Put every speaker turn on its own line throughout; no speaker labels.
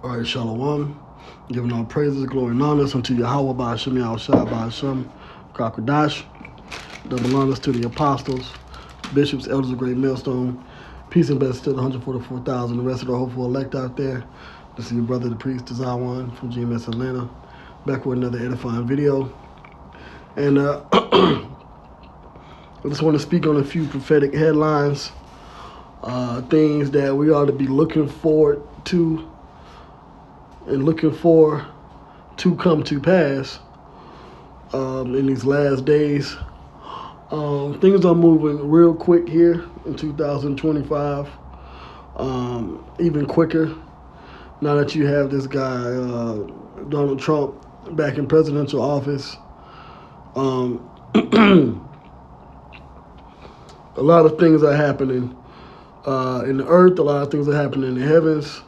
All right, Shalom. Giving all praises, glory, and honors unto Yahweh by Hashem, Yahushua by Hashem, Kakradash. Double honors to the apostles, bishops, elders of Great Millstone. Peace and blessings to the 144,000, the rest of the hopeful elect out there. This is your brother, the priest, Zawan from GMS Atlanta, back with another edifying video. And I just want to speak on a few prophetic headlines, things that we ought to be looking forward to and looking for to come to pass in these last days. Things are moving real quick here in 2025, even quicker now that you have this guy, Donald Trump, back in presidential office. A lot of things are happening in the earth, a lot of things are happening in the heavens,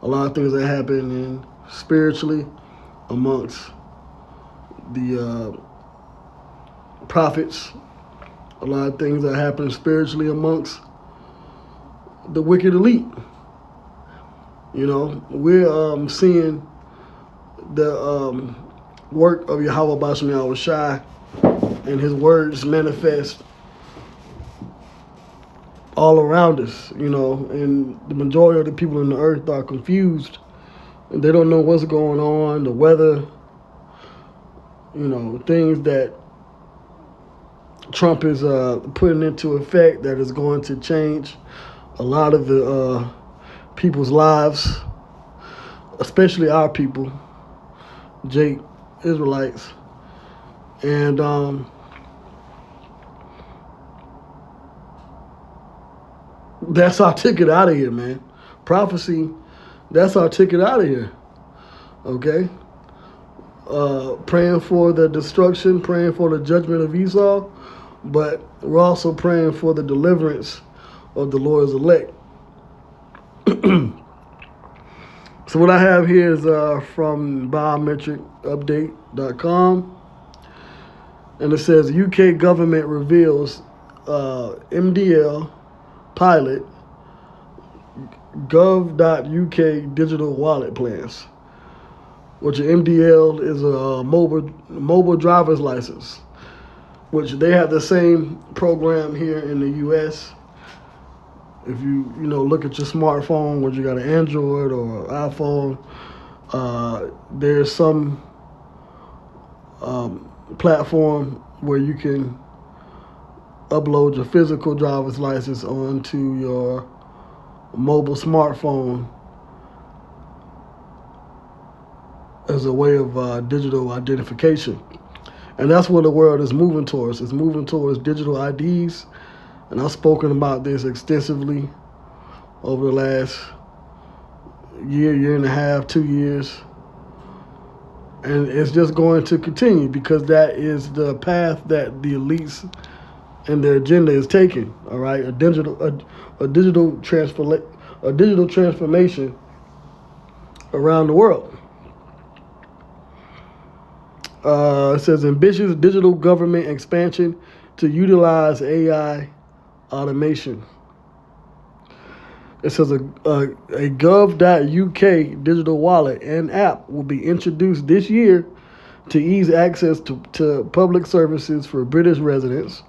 a lot of things are happening spiritually amongst the prophets. A lot of things are happening spiritually amongst the wicked elite. You know, we're seeing the work of Yahweh Bashem Yahushai and his words manifest all around us, you know, and the majority of the people on the earth are confused and they don't know what's going on, the weather, you know, things that Trump is putting into effect that is going to change a lot of the people's lives, especially our people, Jake, Israelites. And that's our ticket out of here, man. Prophecy, that's our ticket out of here. Okay? Praying for the destruction, praying for the judgment of Esau, but we're also praying for the deliverance of the Lord's elect. So what I have here is from biometricupdate.com, and it says UK government reveals MDL pilot gov.uk digital wallet plans, which MDL is a mobile driver's license, which they have the same program here in the U.S. If you look at your smartphone, whether you got an Android or iPhone, there's some platform where you can upload your physical driver's license onto your mobile smartphone as a way of digital identification. And that's what the world is moving towards. It's moving towards digital IDs. And I've spoken about this extensively over the last year and a half, 2 years. And it's just going to continue because that is the path that the elites and their agenda is taking. All right, a digital transformation around the world. It says ambitious digital government expansion to utilize AI automation. It says a gov.uk digital wallet and app will be introduced this year to ease access to public services for British residents,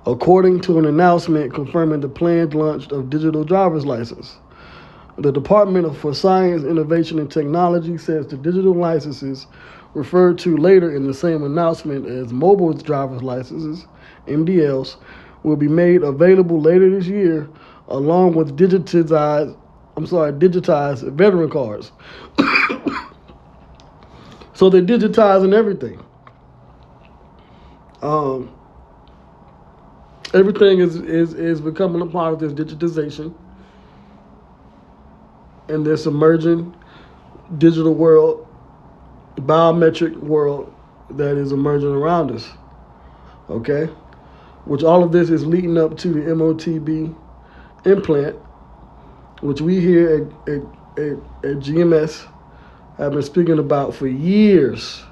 according to an announcement confirming the planned launch of digital driver's license. The Department for Science, Innovation, and Technology says the digital licenses referred to later in the same announcement as mobile driver's licenses, MDLs, will be made available later this year, along with digitized veteran cards. So they're digitizing everything. Everything is becoming a part of this digitization in this emerging digital world, biometric world that is emerging around us. Okay? Which all of this is leading up to the Motb implant, which we here at GMS have been speaking about for years.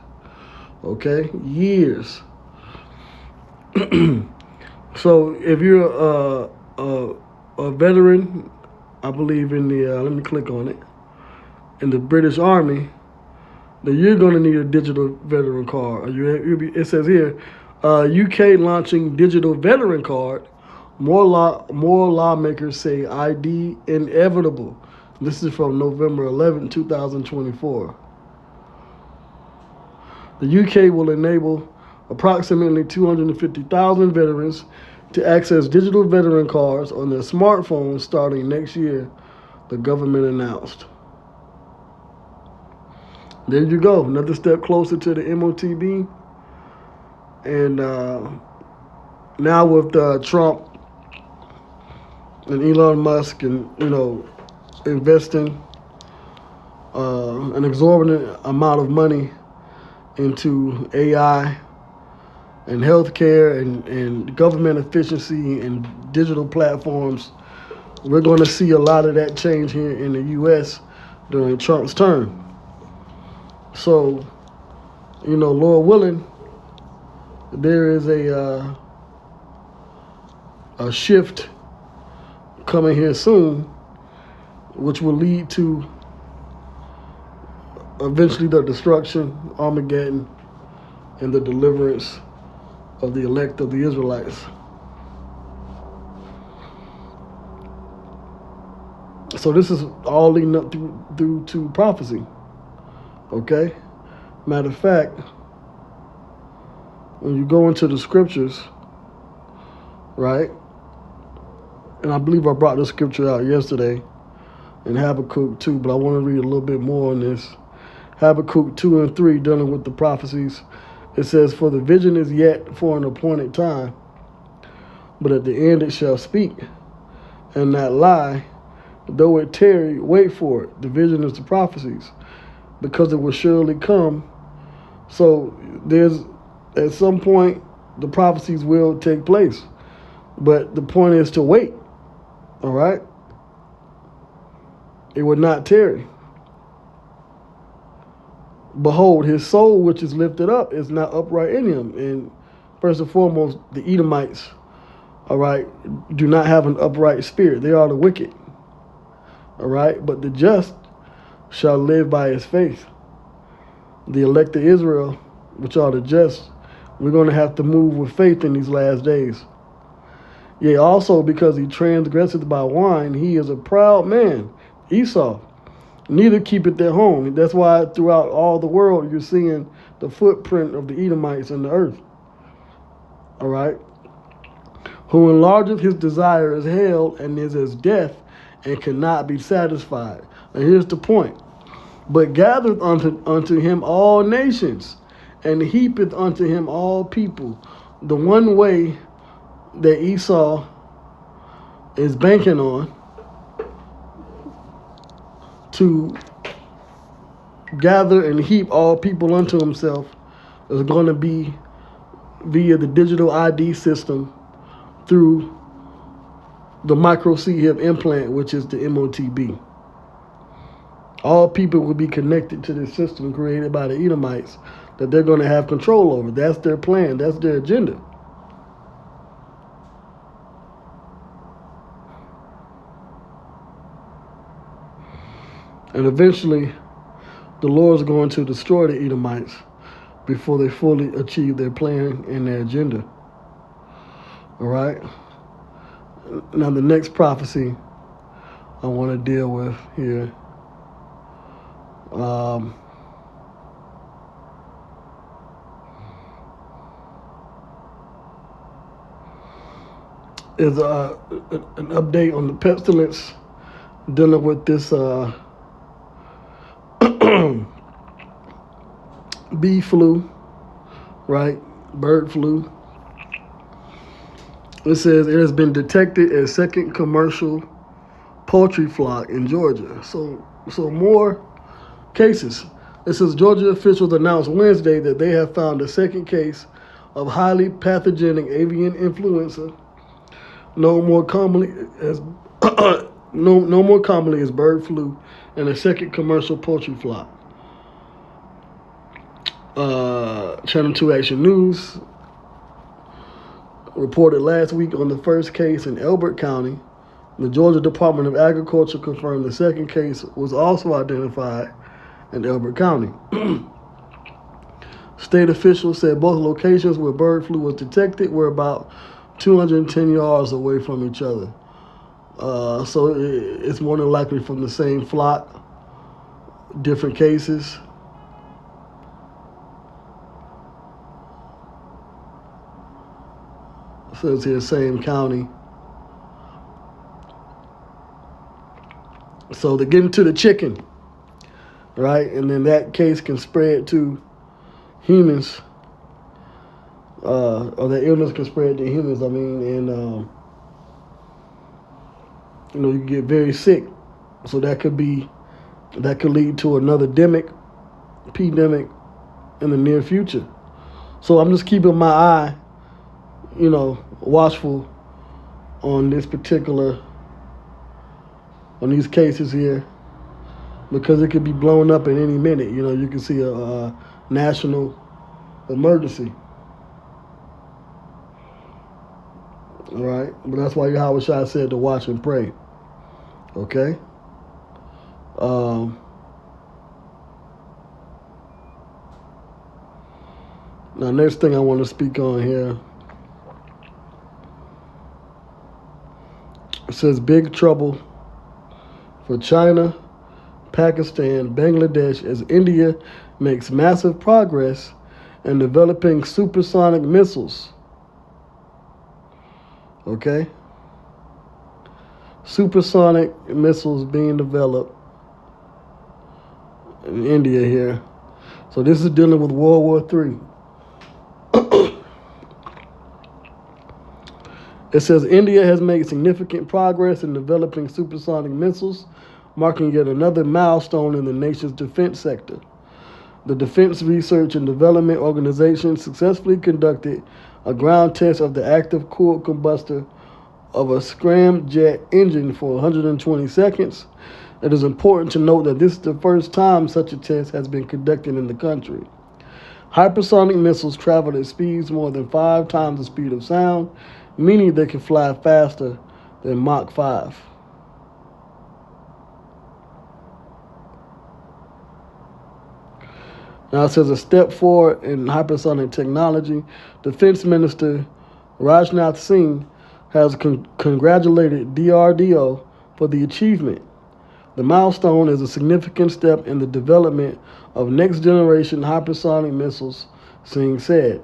Okay? Years. So if you're a veteran, I believe in the, let me click on it. in the British Army, then you're going to need a digital veteran card. It says here, UK launching digital veteran card. More lawmakers say ID inevitable. This is from November 11, 2024. The UK will enable approximately 250,000 veterans to access digital veteran cards on their smartphones starting next year, the government announced. There you go, another step closer to the Motb. And now with Trump and Elon Musk and, investing an exorbitant amount of money into AI and healthcare and government efficiency and digital platforms, we're going to see a lot of that change here in the U.S. during Trump's term. So, Lord willing, there is a shift coming here soon, which will lead to eventually the destruction, Armageddon, and the deliverance of the elect of the Israelites. So this is all leading up through to prophecy. Okay? Matter of fact, when you go into the scriptures, right? And I believe I brought the scripture out yesterday in Habakkuk 2, but I want to read a little bit more on this. Habakkuk 2 and 3, dealing with the prophecies. It says, "For the vision is yet for an appointed time, but at the end it shall speak, and not lie. Though it tarry, wait for it." The vision is the prophecies, because it will surely come. So at some point, the prophecies will take place. But the point is to wait. All right? It will not tarry. Behold, his soul which is lifted up is not upright in him. And first and foremost, the Edomites, all right, do not have an upright spirit. They are the wicked. All right? But the just shall live by his faith. The elect of Israel, which are the just, we're going to have to move with faith in these last days. Yea, also because he transgresseth by wine, he is a proud man, Esau. Neither keepeth their home. That's why throughout all the world you're seeing the footprint of the Edomites in the earth. All right? Who enlargeth his desire as hell and is as death and cannot be satisfied. Now here's the point. But gathereth unto him all nations, and heapeth unto him all people. The one way that Esau is banking on to gather and heap all people unto himself is going to be via the digital ID system through the microchip implant, which is the Motb. All people will be connected to this system created by the Edomites that they're going to have control over. That's their plan. That's their agenda. And eventually, the Lord's going to destroy the Edomites before they fully achieve their plan and their agenda. All right? Now, the next prophecy I want to deal with here is an update on the pestilence dealing with this bee flu, right? Bird flu. It says it has been detected as second commercial poultry flock in Georgia. So more cases. It says Georgia officials announced Wednesday that they have found a second case of highly pathogenic avian influenza, known more commonly as bird flu, and a second commercial poultry flock. Channel 2 Action News reported last week on the first case in Elbert County, The Georgia Department of Agriculture confirmed the second case was also identified in Elbert County. State officials said both locations where bird flu was detected were about 210 yards away from each other. So it's more than likely from the same flock, different cases. It says here, same county. So they get into the chicken, right? And then that case can spread to humans, or the illness can spread to humans, and you get very sick. So that could lead to another pandemic in the near future. So I'm just keeping my eye, watchful on these cases here, because it could be blown up at any minute. You can see a national emergency. All right, but that's why Yahweh Shai said to watch and pray. Okay. Now, next thing I want to speak on here. It says big trouble for China, Pakistan, Bangladesh as India makes massive progress in developing supersonic missiles. Okay? Supersonic missiles being developed in India here. So this is dealing with World War III. It says India has made significant progress in developing supersonic missiles, marking yet another milestone in the nation's defense sector. The Defense Research and Development Organization successfully conducted a ground test of the active cooled combustor of a scramjet engine for 120 seconds. It is important to note that this is the first time such a test has been conducted in the country. Hypersonic missiles travel at speeds more than 5 times the speed of sound, meaning they can fly faster than Mach 5. Now it says a step forward in hypersonic technology. Defense Minister Rajnath Singh has congratulated DRDO for the achievement. The milestone is a significant step in the development of next-generation hypersonic missiles, Singh said.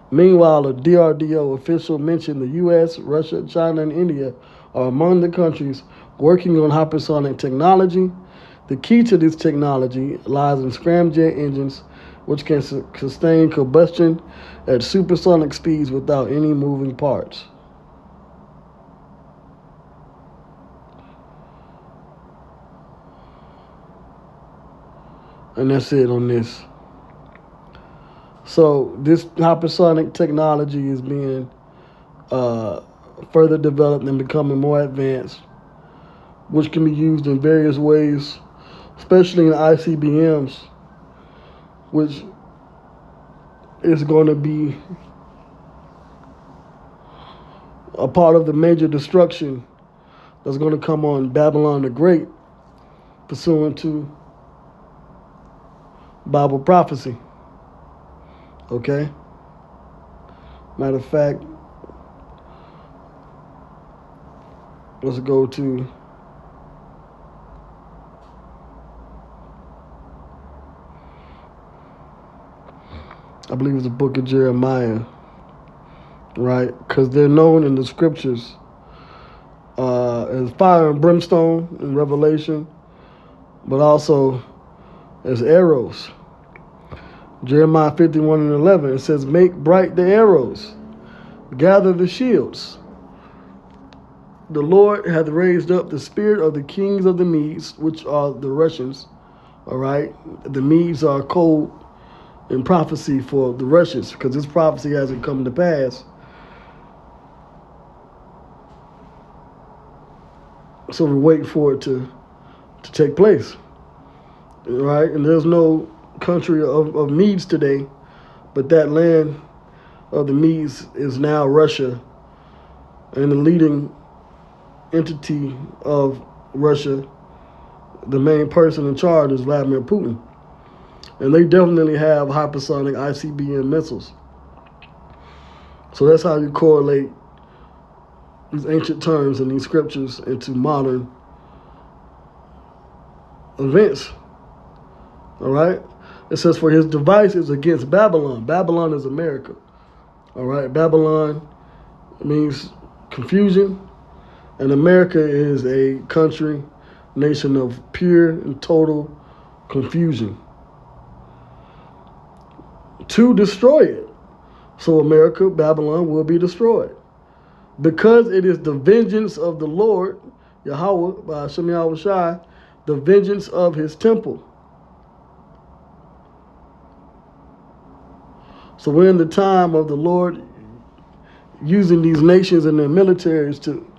Meanwhile, a DRDO official mentioned the U.S., Russia, China, and India are among the countries working on hypersonic technology. The key to this technology lies in scramjet engines, which can sustain combustion at supersonic speeds without any moving parts. And that's it on this. So this hypersonic technology is being further developed and becoming more advanced, which can be used in various ways, especially in ICBMs, which is going to be a part of the major destruction that's going to come on Babylon the Great, pursuant to Bible prophecy. Okay? Matter of fact, let's go to I believe it's the book of Jeremiah, right? Because they're known in the scriptures as fire and brimstone in Revelation, but also as arrows. Jeremiah 51:11, it says, make bright the arrows, gather the shields. The Lord hath raised up the spirit of the kings of the Medes, which are the Russians, all right? The Medes are code in prophecy for the Russians, because this prophecy hasn't come to pass. So we wait for it to take place, right? And there's no country of Medes today, but that land of the Medes is now Russia, and the leading entity of Russia, the main person in charge is Vladimir Putin. And they definitely have hypersonic ICBM missiles. So that's how you correlate these ancient terms and these scriptures into modern events. All right? It says, for his device is against Babylon. Babylon is America. All right? Babylon means confusion. And America is a country, nation of pure and total confusion. To destroy it. So America, Babylon, will be destroyed. Because it is the vengeance of the Lord, Yahweh, by Hashem Yahweh Shai, the vengeance of his temple. So we're in the time of the Lord using these nations and their militaries to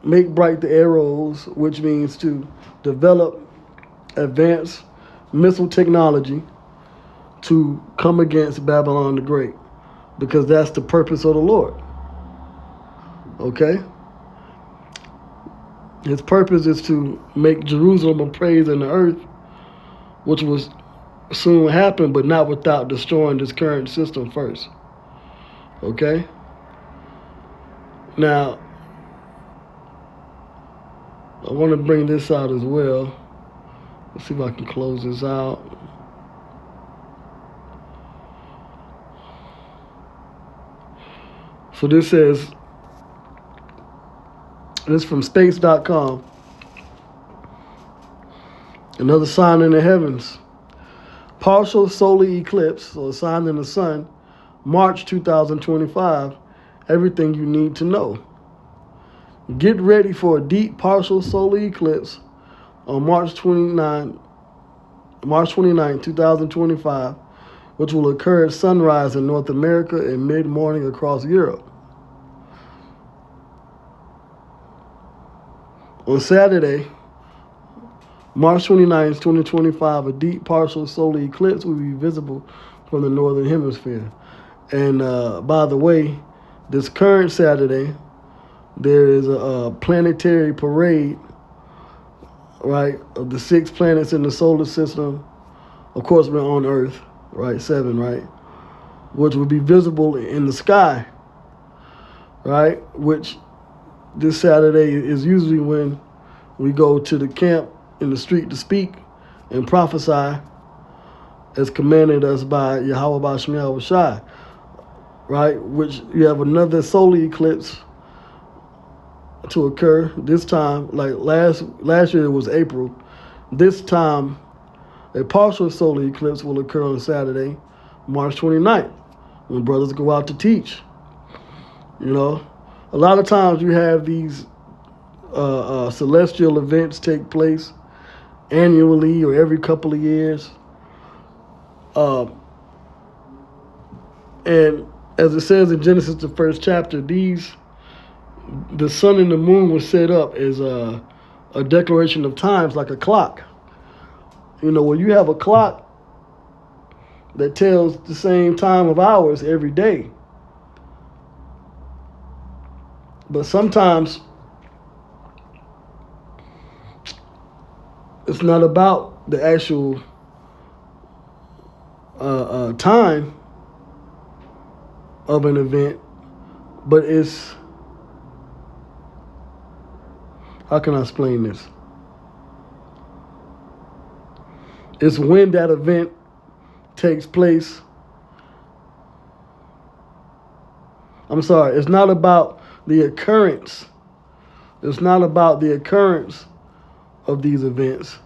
make bright the arrows, which means to develop advanced missile technology to come against Babylon the Great, because that's the purpose of the Lord. Okay? His purpose is to make Jerusalem a praise in the earth, which will soon happen, but not without destroying this current system first. Okay? Now, I want to bring this out as well. Let's see if I can close this out. So this says, this is from space.com. Another sign in the heavens. Partial solar eclipse, or a sign in the sun, March 2025. Everything you need to know. Get ready for a deep partial solar eclipse on March 29, 2025, which will occur at sunrise in North America and mid-morning across Europe. On Saturday, March 29, 2025, a deep partial solar eclipse will be visible from the northern hemisphere. And by the way, this current Saturday, there is a planetary parade, right, of the 6 planets in the solar system. Of course, we're on Earth, right, 7, right, which will be visible in the sky, right, which this Saturday is usually when we go to the camp in the street to speak and prophesy as commanded us by Yahweh B'Shem Yahweh Shai, right, which you have another solar eclipse to occur this time. Like last year it was April. This time a partial solar eclipse will occur on Saturday, March 29th, when brothers go out to teach. You know, a lot of times you have these celestial events take place annually or every couple of years. And as it says in Genesis, the 1st chapter, the sun and the moon was set up as a declaration of times, like a clock. You know, when you have a clock that tells the same time of hours every day, but sometimes it's not about the actual time of an event, but it's, how can I explain this? It's when that event takes place. I'm sorry, it's not about the occurrence. It's not about the occurrence of these events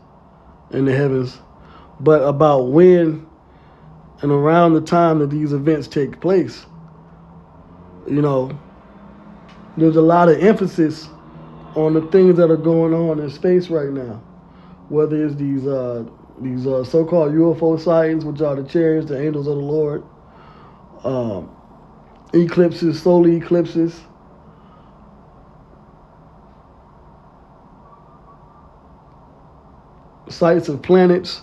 in the heavens, but about when and around the time that these events take place. You know, there's a lot of emphasis on the things that are going on in space right now, whether it's these so-called UFO sightings, which are the chariots, the angels of the Lord, eclipses, solar eclipses, sights of planets.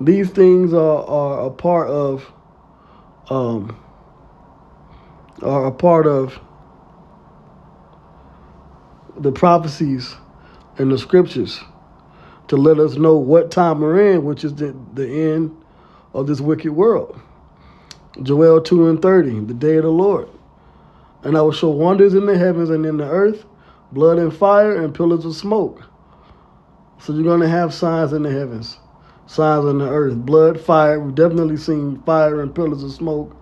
These things are a part of the prophecies and the scriptures to let us know what time we're in, which is the end of this wicked world. Joel 2:30, the day of the Lord. And I will show wonders in the heavens and in the earth, blood and fire and pillars of smoke. So you're going to have signs in the heavens, signs in the earth, blood, fire. We've definitely seen fire and pillars of smoke.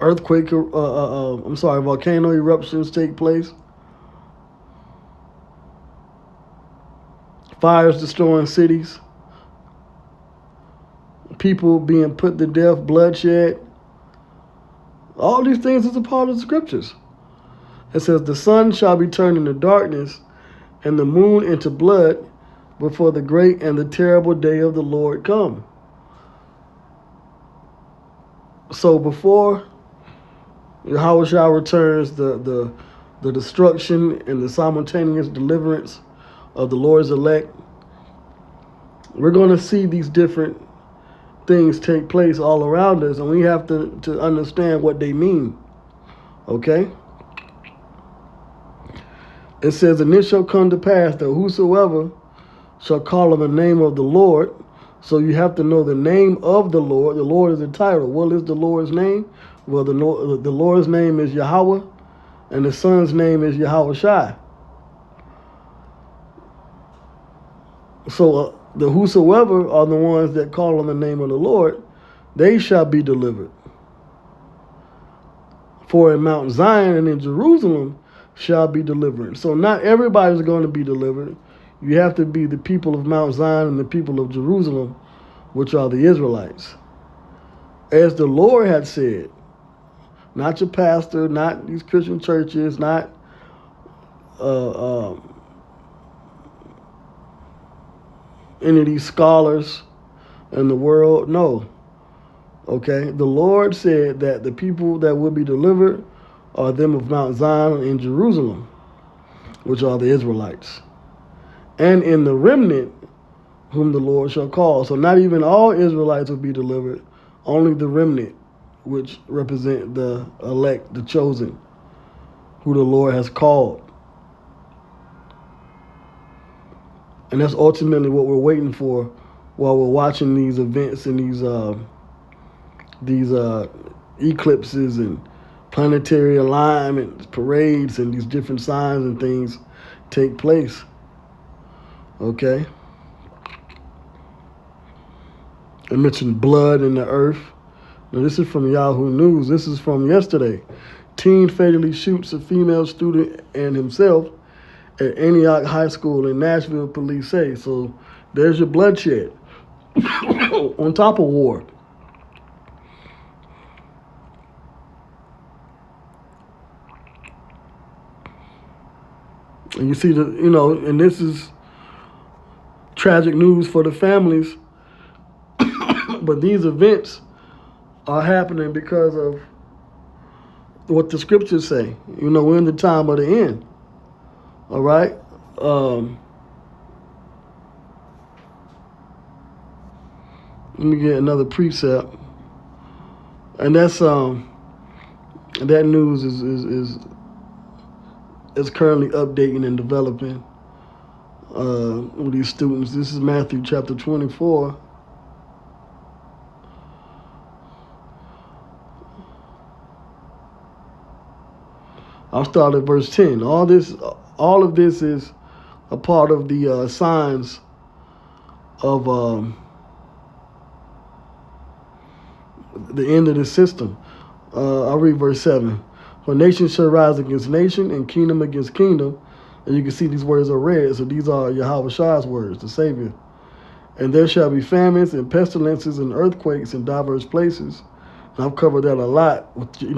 Earthquake, volcano eruptions take place. Fires destroying cities. People being put to death, bloodshed. All these things is a part of the scriptures. It says, the sun shall be turned into darkness and the moon into blood before the great and the terrible day of the Lord come. So before Yahushua returns, the destruction and the simultaneous deliverance of the Lord's elect, we're going to see these different things take place all around us, and we have to understand what they mean. Okay? It says, and it shall come to pass that whosoever shall call on the name of the Lord. So you have to know the name of the Lord. The Lord is a title. What is the Lord's name? Well, the Lord's name is Yahweh, and the Son's name is Yahushua. So the whosoever are the ones that call on the name of the Lord, they shall be delivered. For in Mount Zion and in Jerusalem shall be deliverance. So not everybody's going to be delivered. You have to be the people of Mount Zion and the people of Jerusalem, which are the Israelites. As the Lord had said, not your pastor, not these Christian churches, not any of these scholars in the world. No. Okay? The Lord said that the people that will be delivered are them of Mount Zion in Jerusalem, which are the Israelites. And in the remnant whom the Lord shall call. So not even all Israelites will be delivered, only the remnant, which represent the elect, the chosen, who the Lord has called. And that's ultimately what we're waiting for while we're watching these events and these eclipses and planetary alignments, parades, and these different signs and things take place. Okay? I mentioned blood in the earth. Now, this is from Yahoo News. This is from yesterday. Teen fatally shoots a female student and himself at Antioch High School in Nashville, police say. So there's your bloodshed on top of war. And you see and this is tragic news for the families. But these events are happening because of what the scriptures say. We're in the time of the end. All right? Let me get another precept. And that's that news is currently updating and developing with these students. This is Matthew chapter 24. I'll start at verse 10. All of this is a part of the signs of the end of the system. I'll read verse 7. For nation shall rise against nation and kingdom against kingdom. And you can see these words are red. So these are Yahushua's words, the Savior. And there shall be famines and pestilences and earthquakes in diverse places. And I've covered that a lot,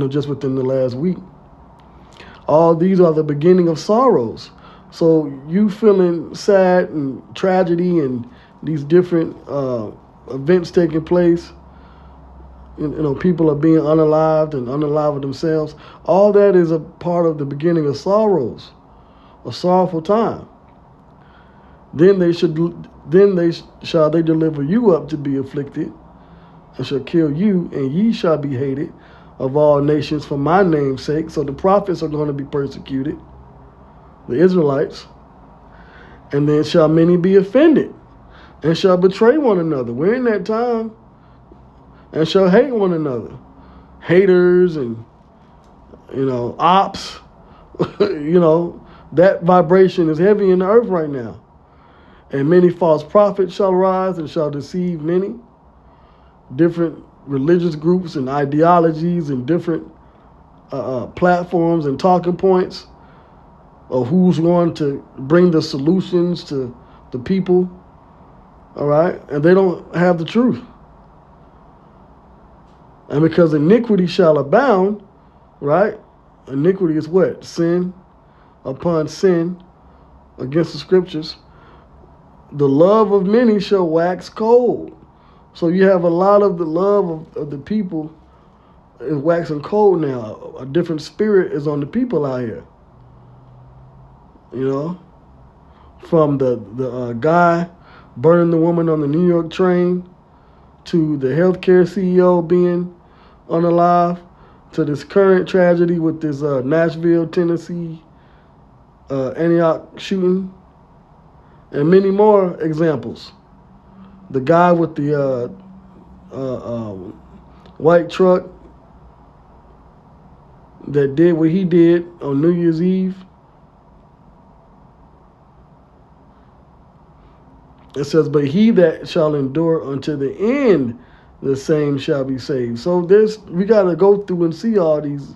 just within the last week. All these are the beginning of sorrows. So you feeling sad and tragedy and these different events taking place, people are being unalived and unalived themselves. All that is a part of the beginning of sorrows, a sorrowful time. Then shall they deliver you up to be afflicted, and shall kill you, and ye shall be hated of all nations for my name's sake. So the prophets are going to be persecuted. the Israelites. And then shall many be offended, and shall betray one another. We're in that time. And shall hate one another. Haters and, ops. That vibration is heavy in the earth right now. And many false prophets shall rise and shall deceive many. Different religious groups and ideologies and different platforms and talking points of who's going to bring the solutions to the people. All right? And they don't have the truth. And because iniquity shall abound, right? Iniquity is what? Sin upon sin against the scriptures. The love of many shall wax cold. So you have a lot of the love of the people is waxing cold now. A different spirit is on the people out here. From the guy burning the woman on the New York train, to the healthcare CEO being unalive, to this current tragedy with this Nashville, Tennessee, Antioch shooting, and many more examples. The guy with the white truck that did what he did on New Year's Eve. It says, but he that shall endure unto the end, the same shall be saved. So we got to go through and see all these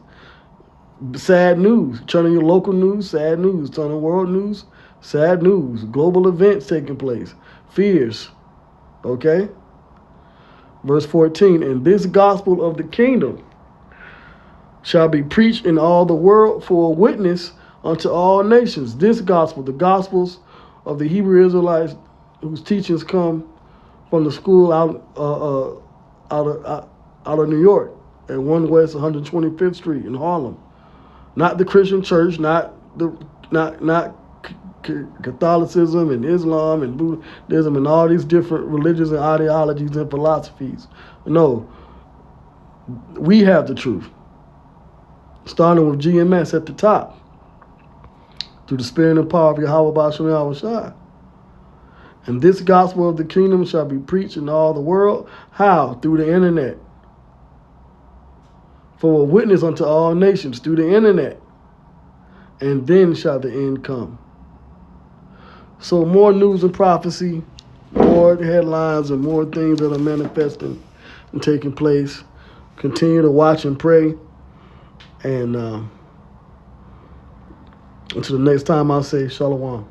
sad news. Turn on your local news, sad news. Turn on world news, sad news. Global events taking place. Fears. Okay? Verse 14, and this gospel of the kingdom shall be preached in all the world for a witness unto all nations. This gospel, the gospels of the Hebrew Israelites whose teachings come from the school out of New York at 1 West 125th Street in Harlem. Not the Christian church, not Catholicism and Islam and Buddhism and all these different religions and ideologies and philosophies. No, we have the truth. Starting with GMS at the top. Through the spirit and power of Yahweh B'Shem Yahushua. And this gospel of the kingdom shall be preached in all the world. How? Through the internet. For a witness unto all nations through the internet. And then shall the end come. So more news and prophecy, more headlines and more things that are manifesting and taking place. Continue to watch and pray. And until the next time, I'll say Shalom.